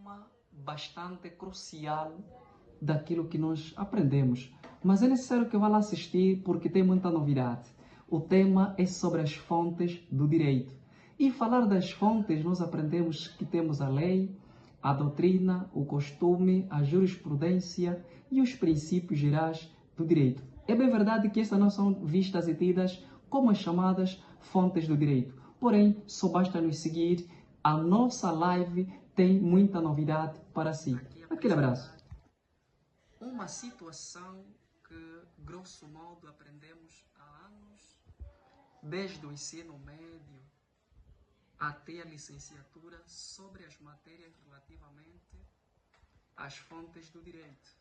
tema bastante crucial daquilo que nós aprendemos. Mas é necessário que vá lá assistir porque tem muita novidade. O tema é sobre as fontes do direito. E falar das fontes, nós aprendemos que temos a lei, a doutrina, o costume, a jurisprudência e os princípios gerais do direito. É bem verdade que estas não são vistas e tidas como as chamadas fontes do direito. Porém, só basta nos seguir. A nossa live tem muita novidade para si. Aquele abraço. Uma situação que, grosso modo, aprendemos há anos, desde o ensino médio até a licenciatura, sobre as matérias relativamente às fontes do direito.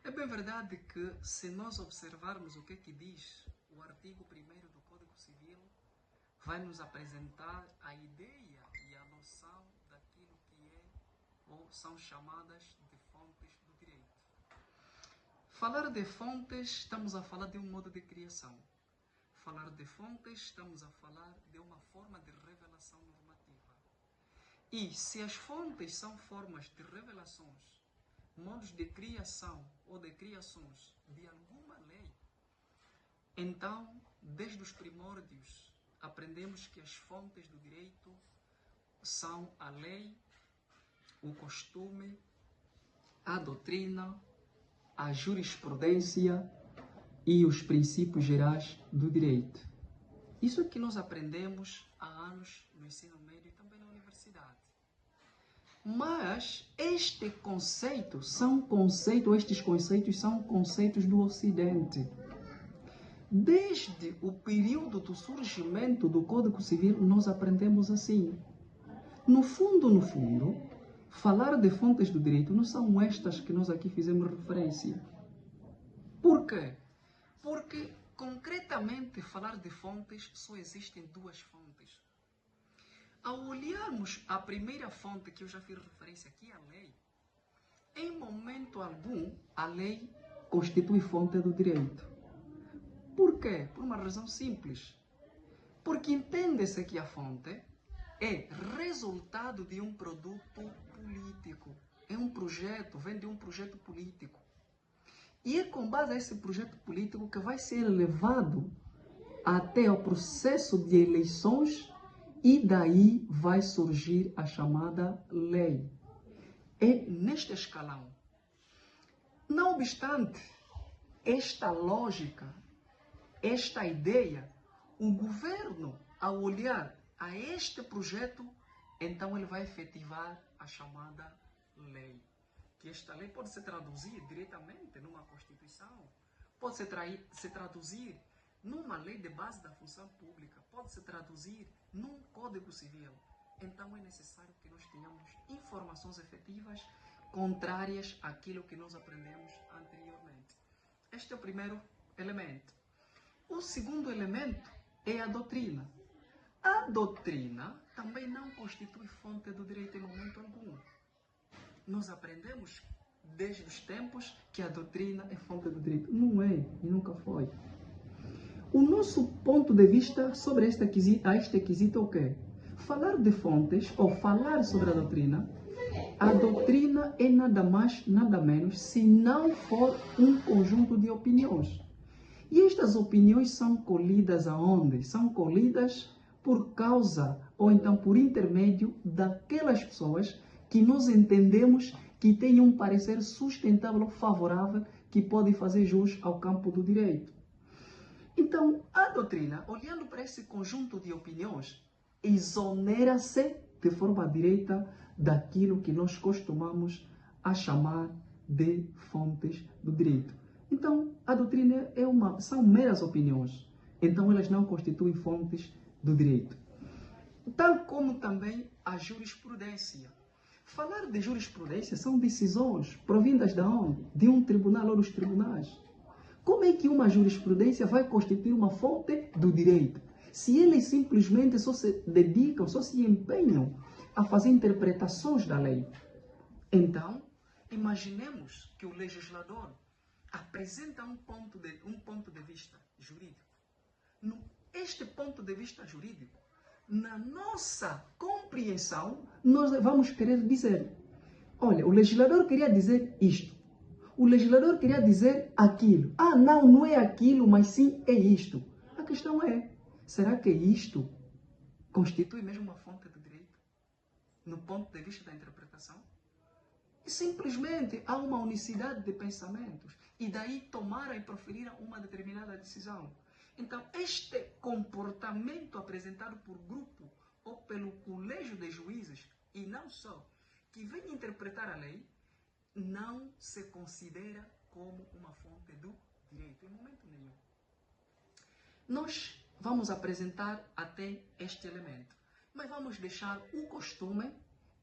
É bem verdade que, se nós observarmos o que diz o artigo 1º do Código Civil, vai nos apresentar a ideia e a noção daquilo que é ou são chamadas de fontes do direito. Falar de fontes, estamos a falar de um modo de criação. Falar de fontes, estamos a falar de uma forma de revelação normativa. E se as fontes são formas de revelações, modos de criação ou de criações de alguma lei, então, desde os primórdios, aprendemos que as fontes do direito são a lei, o costume, a doutrina, a jurisprudência e os princípios gerais do direito. Isso é que nós aprendemos há anos no ensino médio e também na universidade. Mas estes conceitos são conceitos do Ocidente. Desde o período do surgimento do Código Civil, nós aprendemos assim. No fundo, falar de fontes do direito não são estas que nós aqui fizemos referência. Por quê? Porque, concretamente, falar de fontes, só existem duas fontes. Ao olharmos a primeira fonte que eu já fiz referência aqui, a lei, em momento algum, a lei constitui fonte do direito. Por quê? Por uma razão simples. Porque entende-se que a fonte é resultado de um produto político. É um projeto, vem de um projeto político. E é com base a esse projeto político que vai ser levado até o processo de eleições e daí vai surgir a chamada lei. É neste escalão. Não obstante esta lógica, esta ideia, o governo, ao olhar a este projeto, então ele vai efetivar a chamada lei. Que esta lei pode se traduzir diretamente numa Constituição, pode se traduzir numa lei de base da função pública, pode se traduzir num Código Civil. Então é necessário que nós tenhamos informações efetivas contrárias àquilo que nós aprendemos anteriormente. Este é o primeiro elemento. O segundo elemento é a doutrina. A doutrina também não constitui fonte do direito em momento algum. Nós aprendemos desde os tempos que a doutrina é fonte do direito. Não é e nunca foi. O nosso ponto de vista sobre este quesito é o quê? Falar de fontes ou falar sobre a doutrina é nada mais, nada menos, se não for um conjunto de opiniões. E estas opiniões são colhidas aonde? São colhidas por causa ou então por intermédio daquelas pessoas que nós entendemos que têm um parecer sustentável, favorável, que pode fazer jus ao campo do direito. Então, a doutrina, olhando para esse conjunto de opiniões, exonera-se de forma direta daquilo que nós costumamos a chamar de fontes do direito. Então, a doutrina são meras opiniões. Então, elas não constituem fontes do direito. Tal como também a jurisprudência. Falar de jurisprudência são decisões provindas de onde? De um tribunal ou dos tribunais. Como é que uma jurisprudência vai constituir uma fonte do direito? Se eles simplesmente só se dedicam, só se empenham a fazer interpretações da lei. Então, imaginemos que o legislador apresenta um ponto de vista jurídico. Este ponto de vista jurídico, na nossa compreensão, nós vamos querer dizer olha, o legislador queria dizer isto. O legislador queria dizer aquilo. Ah, não, não é aquilo, mas sim é isto. A questão é, será que isto constitui mesmo uma fonte do direito? No ponto de vista da interpretação? E simplesmente há uma unicidade de pensamentos. E daí tomaram e proferiram uma determinada decisão. Então, este comportamento apresentado por grupo ou pelo colégio de juízes, e não só, que vem interpretar a lei, não se considera como uma fonte do direito, em momento nenhum. Nós vamos apresentar até este elemento, mas vamos deixar o costume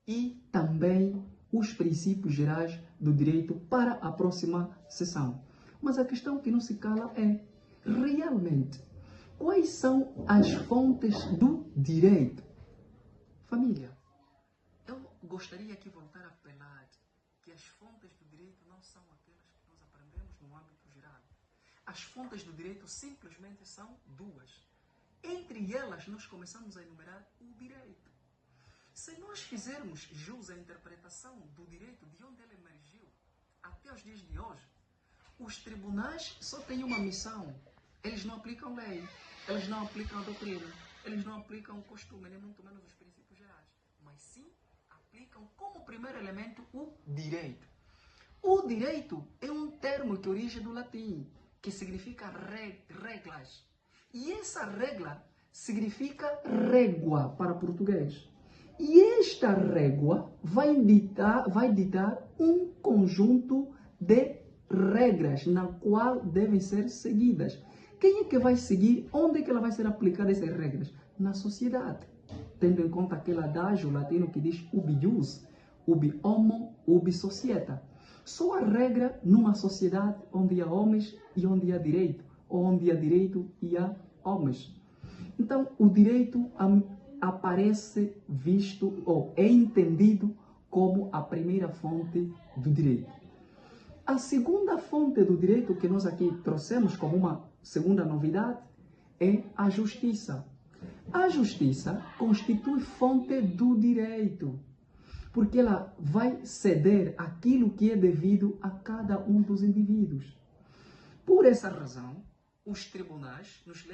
e também os princípios gerais do direito para a próxima sessão. Mas a questão que não se cala é, realmente, quais são as fontes do direito? Família, eu gostaria aqui voltar a apelar que as fontes do direito não são aquelas que nós aprendemos no âmbito geral. As fontes do direito simplesmente são duas. Entre elas, nós começamos a enumerar o direito. Se nós fizermos jus à interpretação do direito, de onde ele emergiu, até os dias de hoje, os tribunais só têm uma missão. Eles não aplicam lei, eles não aplicam a doutrina, eles não aplicam o costume, nem muito menos os princípios gerais. Mas sim, aplicam como primeiro elemento o direito. O direito é um termo que origem do latim, que significa regras. E essa regra significa régua para português. E esta régua vai ditar um conjunto de regras na qual devem ser seguidas. Quem é que vai seguir? Onde é que ela vai ser aplicada essas regras? Na sociedade. Tendo em conta aquele adágio latino que diz ubi ius, ubi homo, ubi societa. Só a regra numa sociedade onde há homens e onde há direito, ou onde há direito e há homens. Então, o direito aparece visto ou é entendido como a primeira fonte do direito. A segunda fonte do direito que nós aqui trouxemos como uma segunda novidade é a justiça. A justiça constitui fonte do direito, porque ela vai ceder aquilo que é devido a cada um dos indivíduos. Por essa razão, os tribunais nos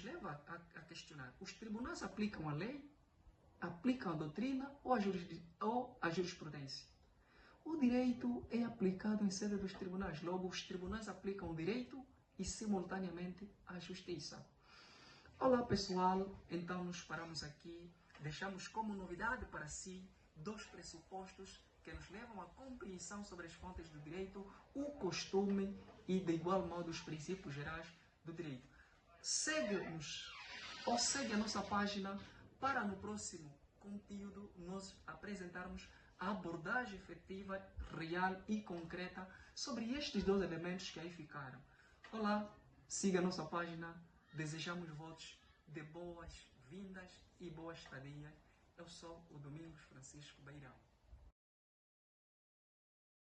leva a questionar. Os tribunais aplicam a lei, aplicam a doutrina ou a jurisprudência? O direito é aplicado em sede dos tribunais. Logo, os tribunais aplicam o direito e, simultaneamente, a justiça. Olá, pessoal. Então, nos paramos aqui. Deixamos como novidade para si dois pressupostos que nos levam à compreensão sobre as fontes do direito, o costume e, de igual modo, os princípios gerais do direito. Segue-nos ou segue a nossa página para no próximo conteúdo nós apresentarmos a abordagem efetiva, real e concreta sobre estes dois elementos que aí ficaram. Olá, siga a nossa página, desejamos votos de boas-vindas e boa estadia. Eu sou o Domingos Francisco Beirão.